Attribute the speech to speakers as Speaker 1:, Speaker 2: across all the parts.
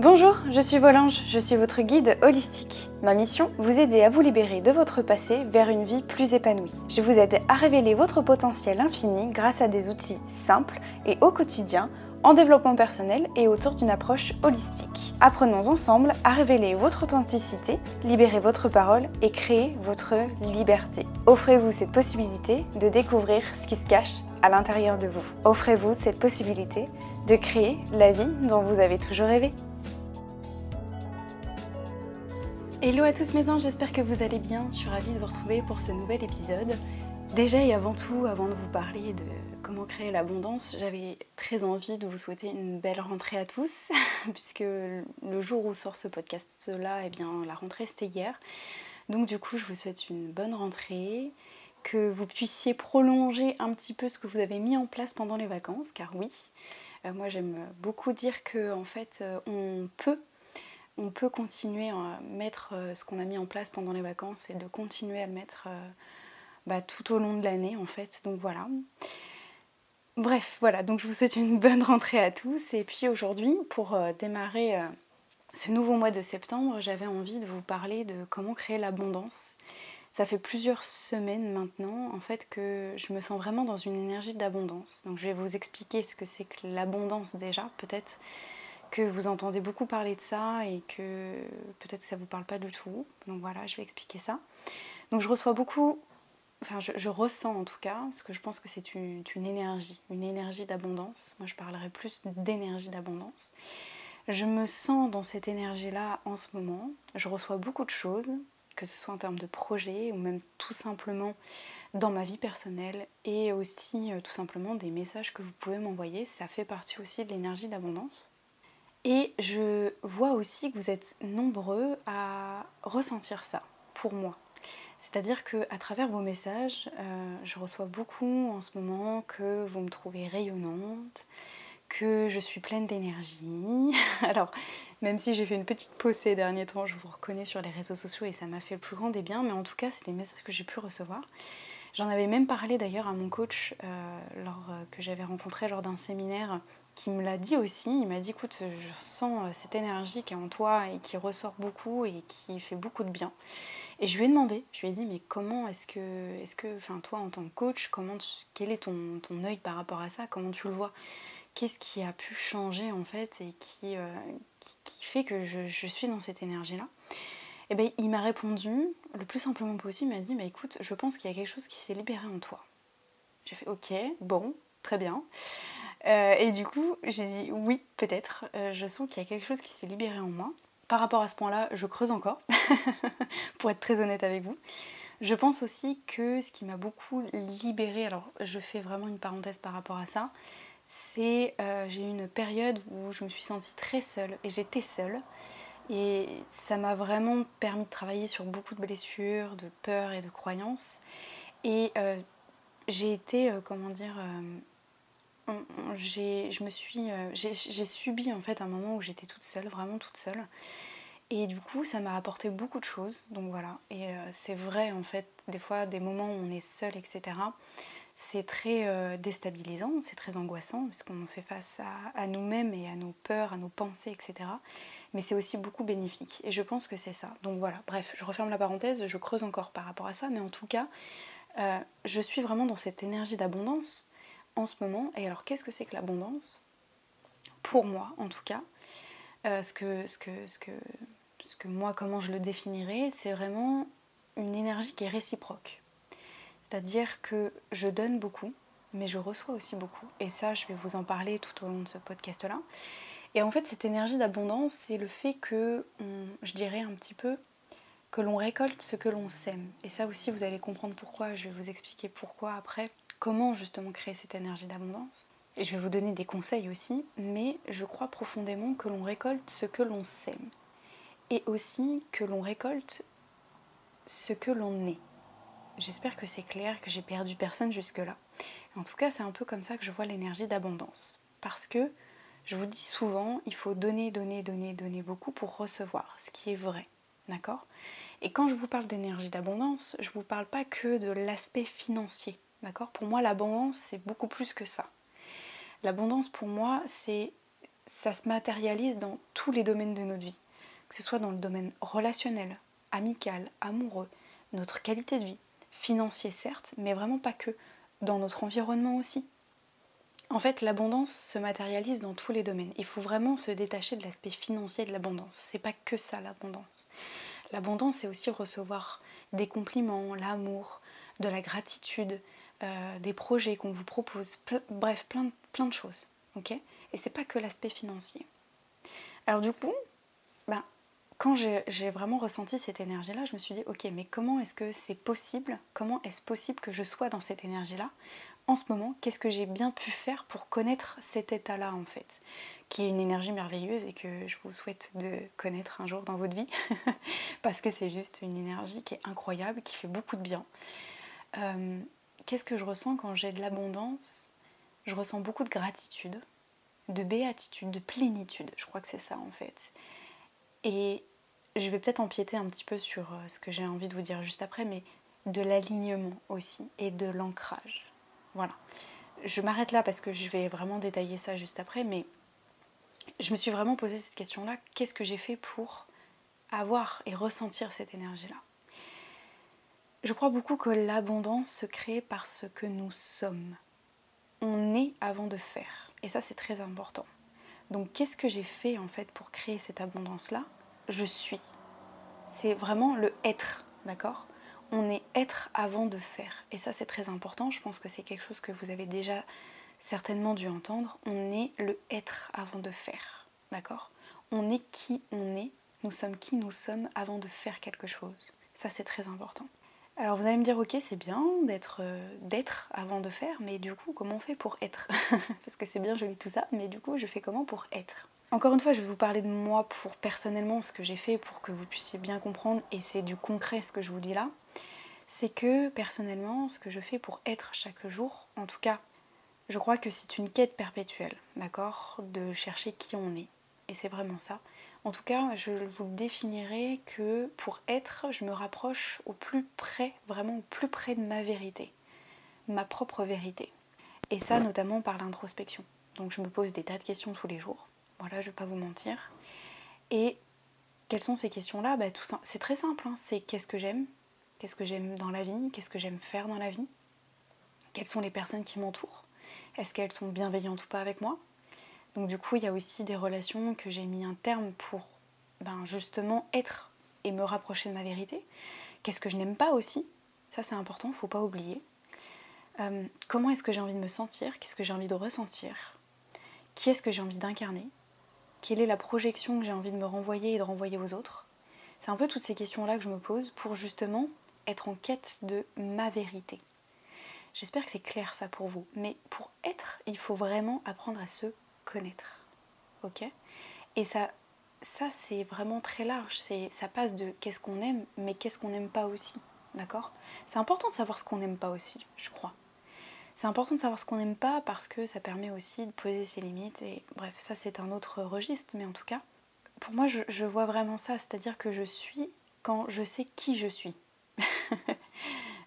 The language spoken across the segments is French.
Speaker 1: Bonjour, je suis Volange, je suis votre guide holistique. Ma mission, vous aider à vous libérer de votre passé vers une vie plus épanouie. Je vous aide à révéler votre potentiel infini grâce à des outils simples et au quotidien, en développement personnel et autour d'une approche holistique. Apprenons ensemble à révéler votre authenticité, libérer votre parole et créer votre liberté. Offrez-vous cette possibilité de découvrir ce qui se cache à l'intérieur de vous. Offrez-vous cette possibilité de créer la vie dont vous avez toujours rêvé. Hello à tous mes anges, j'espère que vous allez bien. Je suis ravie de vous retrouver pour ce nouvel épisode. Déjà et avant tout, avant de vous parler de comment créer l'abondance, j'avais très envie de vous souhaiter une belle rentrée à tous, puisque le jour où sort ce podcast-là, eh bien, la rentrée c'était hier. Donc du coup, je vous souhaite une bonne rentrée, que vous puissiez prolonger un petit peu ce que vous avez mis en place pendant les vacances, car oui, moi j'aime beaucoup dire que en fait, on peut continuer à mettre ce qu'on a mis en place pendant les vacances et de continuer à le mettre tout au long de l'année en fait. Donc voilà. Bref, voilà, donc je vous souhaite une bonne rentrée à tous. Et puis aujourd'hui, pour démarrer ce nouveau mois de septembre, j'avais envie de vous parler de comment créer l'abondance. Ça fait plusieurs semaines maintenant en fait que je me sens vraiment dans une énergie d'abondance. Donc je vais vous expliquer ce que c'est que l'abondance déjà, peut-être que vous entendez beaucoup parler de ça et que peut-être que ça ne vous parle pas du tout. Donc voilà, je vais expliquer ça. Donc je reçois beaucoup, je ressens en tout cas, parce que je pense que c'est une énergie d'abondance. Moi je parlerai plus d'énergie d'abondance. Je me sens dans cette énergie-là en ce moment. Je reçois beaucoup de choses, que ce soit en termes de projets ou même tout simplement dans ma vie personnelle et aussi tout simplement des messages que vous pouvez m'envoyer. Ça fait partie aussi de l'énergie d'abondance. Et je vois aussi que vous êtes nombreux à ressentir ça, pour moi. C'est-à-dire qu'à travers vos messages, je reçois beaucoup en ce moment que vous me trouvez rayonnante, que je suis pleine d'énergie. Alors, même si j'ai fait une petite pause ces derniers temps, je vous reconnais sur les réseaux sociaux et ça m'a fait le plus grand des biens, mais en tout cas, c'est des messages que j'ai pu recevoir. J'en avais même parlé d'ailleurs à mon coach que j'avais rencontré lors d'un séminaire qui me l'a dit aussi. Il m'a dit écoute, je sens cette énergie qui est en toi et qui ressort beaucoup et qui fait beaucoup de bien. Et je lui ai demandé, je lui ai dit mais comment est-ce que toi en tant que coach, quel est ton œil par rapport à ça, comment tu le vois, qu'est-ce qui a pu changer en fait et qui fait que je suis dans cette énergie-là. Et bien, il m'a répondu le plus simplement possible, il m'a dit bah, écoute, je pense qu'il y a quelque chose qui s'est libéré en toi. J'ai fait ok, bon, très bien. Et du coup, j'ai dit oui, peut-être, je sens qu'il y a quelque chose qui s'est libéré en moi. Par rapport à ce point-là, je creuse encore, pour être très honnête avec vous. Je pense aussi que ce qui m'a beaucoup libérée, alors je fais vraiment une parenthèse par rapport à ça, c'est j'ai eu une période où je me suis sentie très seule, et j'étais seule. Et ça m'a vraiment permis de travailler sur beaucoup de blessures, de peurs et de croyances. Et j'ai été, j'ai subi en fait un moment où j'étais toute seule, vraiment toute seule. Et du coup, ça m'a apporté beaucoup de choses. Donc voilà. Et c'est vrai en fait, des fois, des moments où on est seul, etc. C'est très déstabilisant, c'est très angoissant parce qu'on fait face à nous-mêmes et à nos peurs, à nos pensées, etc. Mais c'est aussi beaucoup bénéfique et je pense que c'est ça. Donc voilà, bref, je referme la parenthèse, je creuse encore par rapport à ça, mais en tout cas, je suis vraiment dans cette énergie d'abondance en ce moment. Et alors, qu'est-ce que c'est que l'abondance ? Pour moi, en tout cas, ce que moi, comment je le définirais, c'est vraiment une énergie qui est réciproque. C'est-à-dire que je donne beaucoup, mais je reçois aussi beaucoup. Et ça, je vais vous en parler tout au long de ce podcast-là. Et en fait, cette énergie d'abondance, c'est le fait que, je dirais un petit peu, que l'on récolte ce que l'on sème. Et ça aussi, vous allez comprendre pourquoi. Je vais vous expliquer pourquoi après, comment justement créer cette énergie d'abondance. Et je vais vous donner des conseils aussi, mais je crois profondément que l'on récolte ce que l'on sème. Et aussi que l'on récolte ce que l'on est. J'espère que c'est clair, que j'ai perdu personne jusque-là. En tout cas, c'est un peu comme ça que je vois l'énergie d'abondance. Parce que, je vous dis souvent, il faut donner, donner, donner, donner beaucoup pour recevoir, ce qui est vrai. D'accord ? Et quand je vous parle d'énergie d'abondance, je ne vous parle pas que de l'aspect financier. D'accord ? Pour moi, l'abondance, c'est beaucoup plus que ça. L'abondance, pour moi, c'est ça se matérialise dans tous les domaines de notre vie, que ce soit dans le domaine relationnel, amical, amoureux, notre qualité de vie, financier certes, mais vraiment pas que, dans notre environnement aussi. En fait, l'abondance se matérialise dans tous les domaines. Il faut vraiment se détacher de l'aspect financier de l'abondance. C'est pas que ça l'abondance. L'abondance, c'est aussi recevoir des compliments, l'amour, de la gratitude, des projets qu'on vous propose, bref, plein de choses. Okay, et c'est pas que l'aspect financier. Alors du coup, ben, quand j'ai vraiment ressenti cette énergie-là, je me suis dit, ok, mais comment est-ce que c'est possible? Comment est-ce possible que je sois dans cette énergie-là en ce moment? Qu'est-ce que j'ai bien pu faire pour connaître cet état-là en fait, qui est une énergie merveilleuse et que je vous souhaite de connaître un jour dans votre vie, parce que c'est juste une énergie qui est incroyable, qui fait beaucoup de bien. Qu'est-ce que je ressens quand j'ai de l'abondance? Je ressens beaucoup de gratitude, de béatitude, de plénitude, je crois que c'est ça en fait. Et je vais peut-être empiéter un petit peu sur ce que j'ai envie de vous dire juste après, mais de l'alignement aussi et de l'ancrage. Voilà. Je m'arrête là parce que je vais vraiment détailler ça juste après, mais je me suis vraiment posé cette question-là, qu'est-ce que j'ai fait pour avoir et ressentir cette énergie-là? Je crois beaucoup que l'abondance se crée parce que nous sommes. On est avant de faire. Et ça, c'est très important. Donc, qu'est-ce que j'ai fait en fait pour créer cette abondance-là? Je suis. C'est vraiment le être, d'accord? On est être avant de faire. Et ça, c'est très important. Je pense que c'est quelque chose que vous avez déjà certainement dû entendre. On est le être avant de faire, d'accord? On est qui on est. Nous sommes qui nous sommes avant de faire quelque chose. Ça, c'est très important. Alors vous allez me dire, ok, c'est bien d'être avant de faire, mais du coup, comment on fait pour être? Parce que c'est bien joli tout ça, mais du coup, je fais comment pour être? Encore une fois, je vais vous parler de moi pour personnellement ce que j'ai fait pour que vous puissiez bien comprendre, et c'est du concret ce que je vous dis là. C'est que personnellement, ce que je fais pour être chaque jour, en tout cas, je crois que c'est une quête perpétuelle, d'accord? De chercher qui on est. Et c'est vraiment ça. En tout cas, je vous définirai que pour être, je me rapproche au plus près, vraiment au plus près de ma vérité, ma propre vérité. Et ça, notamment par l'introspection. Donc je me pose des tas de questions tous les jours. Voilà, je ne vais pas vous mentir. Et quelles sont ces questions-là? C'est très simple, hein. C'est qu'est-ce que j'aime? Qu'est-ce que j'aime dans la vie? Qu'est-ce que j'aime faire dans la vie? Quelles sont les personnes qui m'entourent? Est-ce qu'elles sont bienveillantes ou pas avec moi? Donc du coup, il y a aussi des relations que j'ai mis un terme pour justement être et me rapprocher de ma vérité. Qu'est-ce que je n'aime pas aussi? Ça c'est important, il ne faut pas oublier. Comment est-ce que j'ai envie de me sentir? Qu'est-ce que j'ai envie de ressentir? Qui est-ce que j'ai envie d'incarner? Quelle est la projection que j'ai envie de me renvoyer et de renvoyer aux autres? C'est un peu toutes ces questions-là que je me pose pour justement être en quête de ma vérité. J'espère que c'est clair ça pour vous. Mais pour être, il faut vraiment apprendre à se connaître. Ok? Et ça c'est vraiment très large. Ça passe de qu'est-ce qu'on aime, mais qu'est-ce qu'on n'aime pas aussi. D'accord? C'est important de savoir ce qu'on n'aime pas aussi, je crois. C'est important de savoir ce qu'on n'aime pas parce que ça permet aussi de poser ses limites. Et bref, ça c'est un autre registre, mais en tout cas, pour moi je vois vraiment ça. C'est-à-dire que je suis quand je sais qui je suis.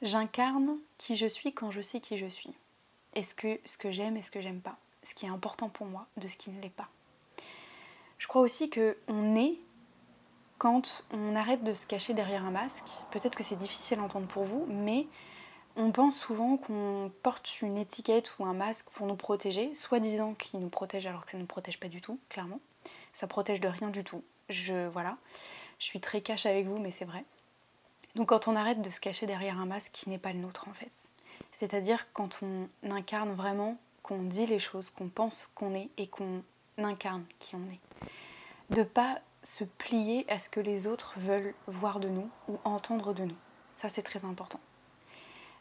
Speaker 1: J'incarne qui je suis quand je sais qui je suis. Est-ce que ce que j'aime et ce que j'aime pas. Ce qui est important pour moi de ce qui ne l'est pas. Je crois aussi qu'on est quand on arrête de se cacher derrière un masque. Peut-être que c'est difficile à entendre pour vous, mais on pense souvent qu'on porte une étiquette ou un masque pour nous protéger, soi-disant qu'il nous protège alors que ça ne nous protège pas du tout, clairement. Ça protège de rien du tout. Je suis très cash avec vous, mais c'est vrai. Donc quand on arrête de se cacher derrière un masque qui n'est pas le nôtre en fait. C'est-à-dire quand on incarne vraiment, qu'on dit les choses, qu'on pense qu'on est et qu'on incarne qui on est. De pas se plier à ce que les autres veulent voir de nous ou entendre de nous. Ça c'est très important.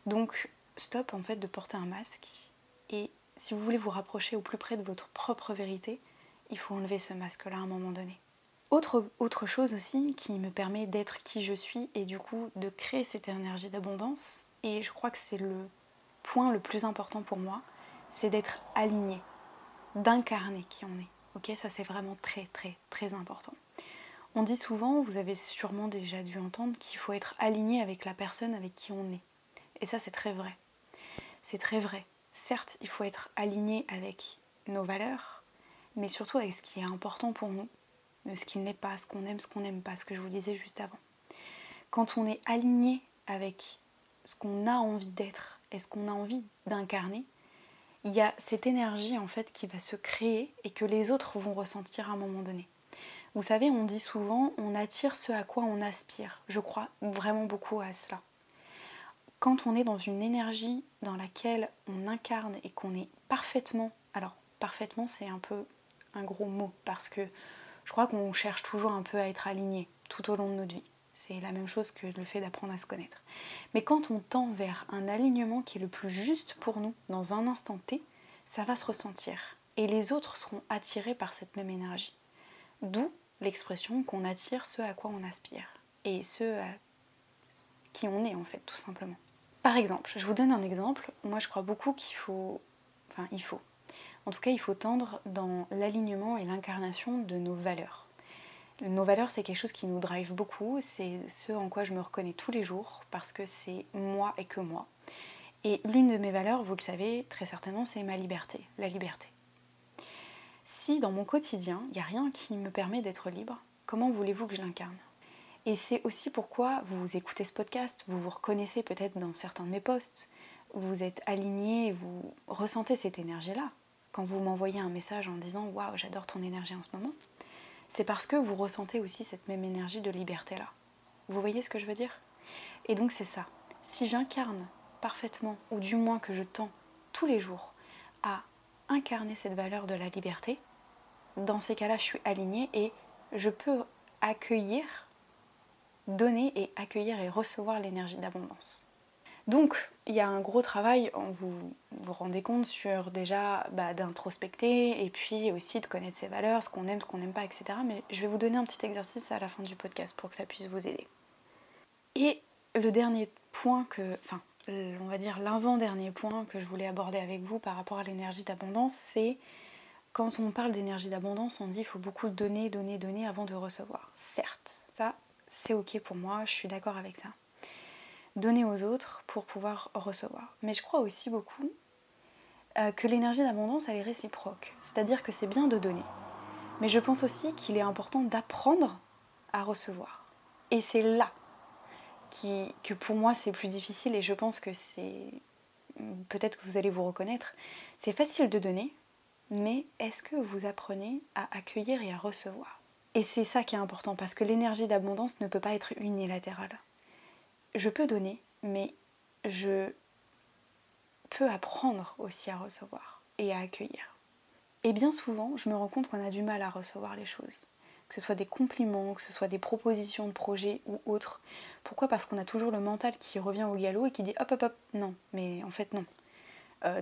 Speaker 1: Donc stop en fait de porter un masque et si vous voulez vous rapprocher au plus près de votre propre vérité, il faut enlever ce masque-là à un moment donné. Autre chose aussi qui me permet d'être qui je suis et du coup de créer cette énergie d'abondance, et je crois que c'est le point le plus important pour moi, c'est d'être aligné, d'incarner qui on est. Ok, ça c'est vraiment très très très important. On dit souvent, vous avez sûrement déjà dû entendre qu'il faut être aligné avec la personne avec qui on est. Et ça c'est très vrai. C'est très vrai. Certes, il faut être aligné avec nos valeurs, mais surtout avec ce qui est important pour nous, de ce qui ne l'est pas, ce qu'on n'aime pas, ce que je vous disais juste avant. Quand on est aligné avec ce qu'on a envie d'être et ce qu'on a envie d'incarner, il y a cette énergie en fait qui va se créer et que les autres vont ressentir à un moment donné. Vous savez, on dit souvent, on attire ce à quoi on aspire. Je crois vraiment beaucoup à cela. Quand on est dans une énergie dans laquelle on incarne et qu'on est parfaitement, alors parfaitement c'est un peu un gros mot parce que je crois qu'on cherche toujours un peu à être aligné tout au long de notre vie. C'est la même chose que le fait d'apprendre à se connaître. Mais quand on tend vers un alignement qui est le plus juste pour nous dans un instant T, ça va se ressentir. Et les autres seront attirés par cette même énergie. D'où l'expression qu'on attire ce à quoi on aspire. Et ce à qui on est en fait, tout simplement. Par exemple, je vous donne un exemple. Moi, je crois beaucoup qu'il faut... Enfin, il faut. En tout cas, il faut tendre dans l'alignement et l'incarnation de nos valeurs. Nos valeurs, c'est quelque chose qui nous drive beaucoup. C'est ce en quoi je me reconnais tous les jours parce que c'est moi et que moi. Et l'une de mes valeurs, vous le savez très certainement, c'est ma liberté, la liberté. Si dans mon quotidien, il n'y a rien qui me permet d'être libre, comment voulez-vous que je l'incarne ? Et c'est aussi pourquoi vous écoutez ce podcast, vous vous reconnaissez peut-être dans certains de mes posts, vous êtes aligné, vous ressentez cette énergie-là. Quand vous m'envoyez un message en disant « Waouh, j'adore ton énergie en ce moment », c'est parce que vous ressentez aussi cette même énergie de liberté-là. Vous voyez ce que je veux dire ? Et donc c'est ça. Si j'incarne parfaitement, ou du moins que je tends tous les jours à incarner cette valeur de la liberté, dans ces cas-là, je suis alignée et je peux accueillir, donner et accueillir et recevoir l'énergie d'abondance. Donc, il y a un gros travail, vous vous rendez compte, sur déjà d'introspecter et puis aussi de connaître ses valeurs, ce qu'on aime, ce qu'on n'aime pas, etc. Mais je vais vous donner un petit exercice à la fin du podcast pour que ça puisse vous aider. Et le dernier point on va dire l'avant-dernier point que je voulais aborder avec vous par rapport à l'énergie d'abondance, c'est quand on parle d'énergie d'abondance, on dit qu'il faut beaucoup donner, donner, donner avant de recevoir. Certes, ça c'est ok pour moi, je suis d'accord avec ça. Donner aux autres pour pouvoir recevoir. Mais je crois aussi beaucoup que l'énergie d'abondance elle est réciproque. C'est-à-dire que c'est bien de donner. Mais je pense aussi qu'il est important d'apprendre à recevoir. Et c'est là que pour moi c'est plus difficile et je pense que c'est... Peut-être que vous allez vous reconnaître. C'est facile de donner, mais est-ce que vous apprenez à accueillir et à recevoir ? Et c'est ça qui est important parce que l'énergie d'abondance ne peut pas être unilatérale. Je peux donner, mais je peux apprendre aussi à recevoir et à accueillir. Et bien souvent, je me rends compte qu'on a du mal à recevoir les choses. Que ce soit des compliments, que ce soit des propositions de projets ou autres. Pourquoi ? Parce qu'on a toujours le mental qui revient au galop et qui dit hop hop hop, non, mais en fait non.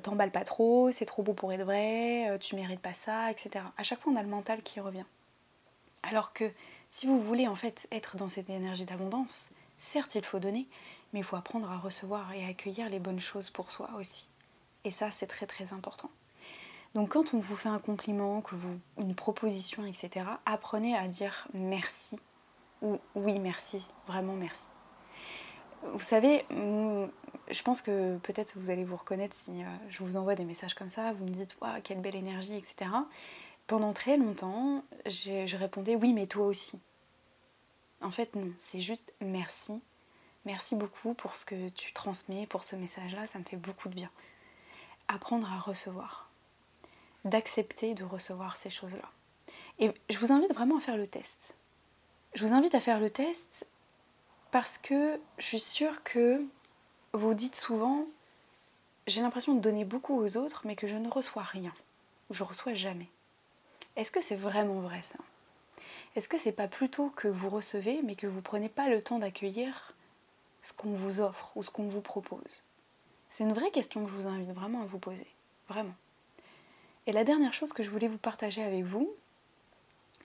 Speaker 1: T'emballes pas trop, c'est trop beau pour être vrai, tu mérites pas ça, etc. À chaque fois on a le mental qui revient. Alors que si vous voulez en fait être dans cette énergie d'abondance, certes il faut donner, mais il faut apprendre à recevoir et à accueillir les bonnes choses pour soi aussi. Et ça c'est très très important. Donc quand on vous fait un compliment, une proposition, etc., apprenez à dire merci ou oui merci, vraiment merci. Vous savez, je pense que peut-être vous allez vous reconnaître si je vous envoie des messages comme ça, vous me dites « Waouh, quelle belle énergie », etc. Pendant très longtemps, je répondais « Oui, mais toi aussi ». En fait, non, c'est juste « Merci ». Merci beaucoup pour ce que tu transmets, pour ce message-là, ça me fait beaucoup de bien. Apprendre à recevoir, d'accepter de recevoir ces choses-là. Et je vous invite vraiment à faire le test. Je vous invite à faire le test parce que je suis sûre que vous dites souvent « J'ai l'impression de donner beaucoup aux autres, mais que je ne reçois rien. Je ne reçois jamais. » Est-ce que c'est vraiment vrai ça ? Est-ce que c'est pas plutôt que vous recevez, mais que vous prenez pas le temps d'accueillir ce qu'on vous offre ou ce qu'on vous propose ? C'est une vraie question que je vous invite vraiment à vous poser. Vraiment. Et la dernière chose que je voulais vous partager avec vous,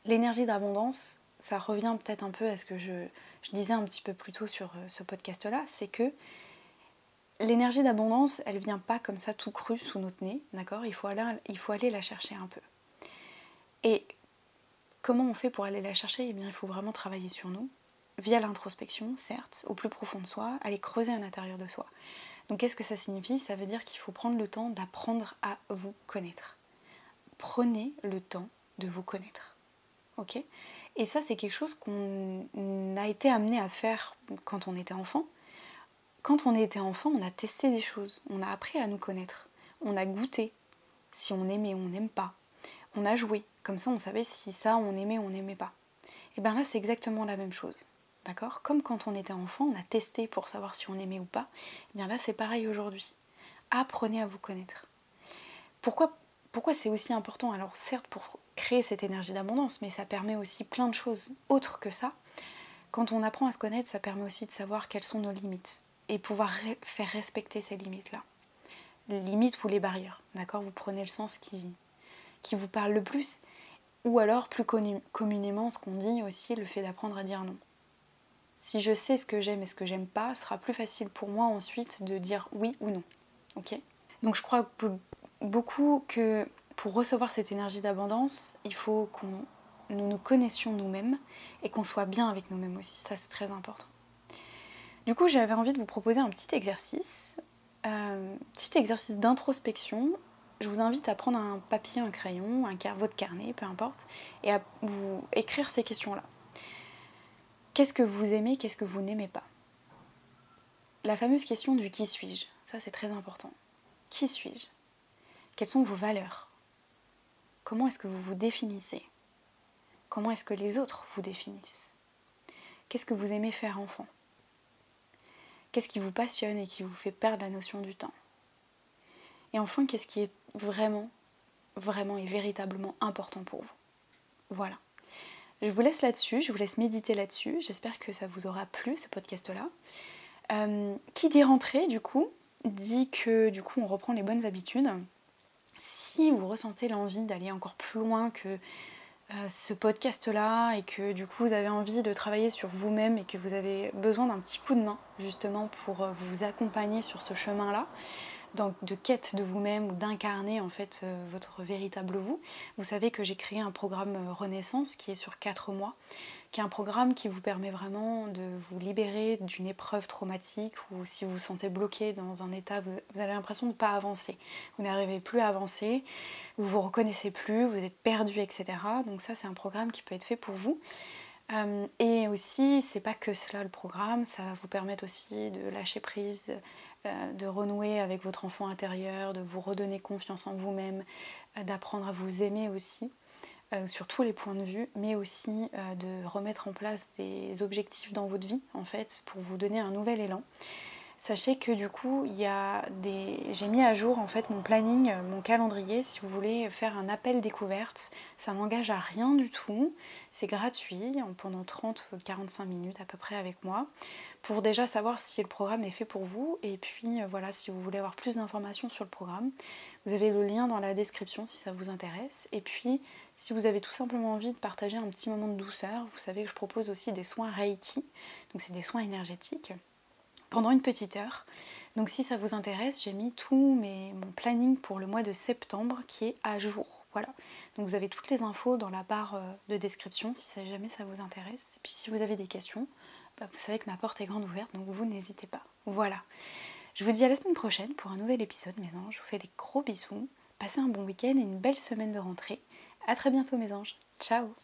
Speaker 1: l'énergie d'abondance, ça revient peut-être un peu à ce que je disais un petit peu plus tôt sur ce podcast-là, c'est que l'énergie d'abondance, elle vient pas comme ça tout cru sous notre nez, d'accord ? Il faut aller la chercher un peu. Et comment on fait pour aller la chercher ? Eh bien, il faut vraiment travailler sur nous, via l'introspection, certes, au plus profond de soi, aller creuser à l'intérieur de soi. Donc qu'est-ce que ça signifie ? Ça veut dire qu'il faut prendre le temps d'apprendre à vous connaître. prenez le temps de vous connaître. Ok ? Et ça, c'est quelque chose qu'on a été amené à faire quand on était enfant. Quand on était enfant, on a testé des choses, on a appris à nous connaître, on a goûté si on aimait ou on n'aime pas, on a joué, comme ça on savait si ça on aimait ou on n'aimait pas. Et bien là c'est exactement la même chose, d'accord ? Comme quand on était enfant, on a testé pour savoir si on aimait ou pas, et bien là c'est pareil aujourd'hui. Apprenez à vous connaître. Pourquoi c'est aussi important ? Alors certes pour créer cette énergie d'abondance, mais ça permet aussi plein de choses autres que ça. Quand on apprend à se connaître, ça permet aussi de savoir quelles sont nos limites et pouvoir faire respecter ces limites-là. Les limites ou les barrières, d'accord ? Vous prenez le sens qui vous parle le plus, ou alors plus communément ce qu'on dit aussi, le fait d'apprendre à dire non. Si je sais ce que j'aime et ce que j'aime pas, ce sera plus facile pour moi ensuite de dire oui ou non. Ok ? Donc je crois beaucoup que pour recevoir cette énergie d'abondance, il faut nous connaissions nous-mêmes et qu'on soit bien avec nous-mêmes aussi. Ça c'est très important. Du coup, j'avais envie de vous proposer un petit exercice d'introspection. Je vous invite à prendre un papier, un crayon, votre carnet, peu importe, et à vous écrire ces questions-là. Qu'est-ce que vous aimez, qu'est-ce que vous n'aimez pas ? La fameuse question du qui suis-je, ça c'est très important. Qui suis-je ? Quelles sont vos valeurs ? Comment est-ce que vous vous définissez ? Comment est-ce que les autres vous définissent ? Qu'est-ce que vous aimez faire enfant ? Qu'est-ce qui vous passionne et qui vous fait perdre la notion du temps ? Et enfin, qu'est-ce qui est vraiment et véritablement important pour vous ? Voilà. Je vous laisse là-dessus, je vous laisse méditer là-dessus. J'espère que ça vous aura plu, ce podcast-là. Qui dit rentrée, du coup, dit que du coup on reprend les bonnes habitudes. Si vous ressentez l'envie d'aller encore plus loin que ce podcast-là et que du coup vous avez envie de travailler sur vous-même et que vous avez besoin d'un petit coup de main justement pour vous accompagner sur ce chemin-là, de quête de vous-même ou d'incarner en fait votre véritable vous, vous savez que j'ai créé un programme Renaissance qui est sur 4 mois, qui est un programme qui vous permet vraiment de vous libérer d'une épreuve traumatique ou si vous vous sentez bloqué dans un état, vous avez l'impression de ne pas avancer. Vous n'arrivez plus à avancer, vous vous reconnaissez plus, vous êtes perdu, etc. Donc ça c'est un programme qui peut être fait pour vous. Et aussi, c'est pas que cela le programme, ça va vous permettre aussi de lâcher prise, de renouer avec votre enfant intérieur, de vous redonner confiance en vous-même, d'apprendre à vous aimer aussi, sur tous les points de vue, mais aussi de remettre en place des objectifs dans votre vie, en fait, pour vous donner un nouvel élan. Sachez que du coup, j'ai mis à jour en fait mon planning, mon calendrier, si vous voulez faire un appel découverte. Ça n'engage à rien du tout, c'est gratuit, pendant 30-45 minutes à peu près avec moi, pour déjà savoir si le programme est fait pour vous. Et puis voilà, si vous voulez avoir plus d'informations sur le programme, vous avez le lien dans la description si ça vous intéresse. Et puis, si vous avez tout simplement envie de partager un petit moment de douceur, vous savez que je propose aussi des soins Reiki, donc c'est des soins énergétiques, pendant une petite heure. Donc si ça vous intéresse, j'ai mis mon planning pour le mois de septembre qui est à jour. Voilà. Donc vous avez toutes les infos dans la barre de description si jamais ça vous intéresse. Et puis si vous avez des questions, vous savez que ma porte est grande ouverte, donc vous n'hésitez pas. Voilà. Je vous dis à la semaine prochaine pour un nouvel épisode, mes anges. Je vous fais des gros bisous. Passez un bon week-end et une belle semaine de rentrée. À très bientôt, mes anges. Ciao.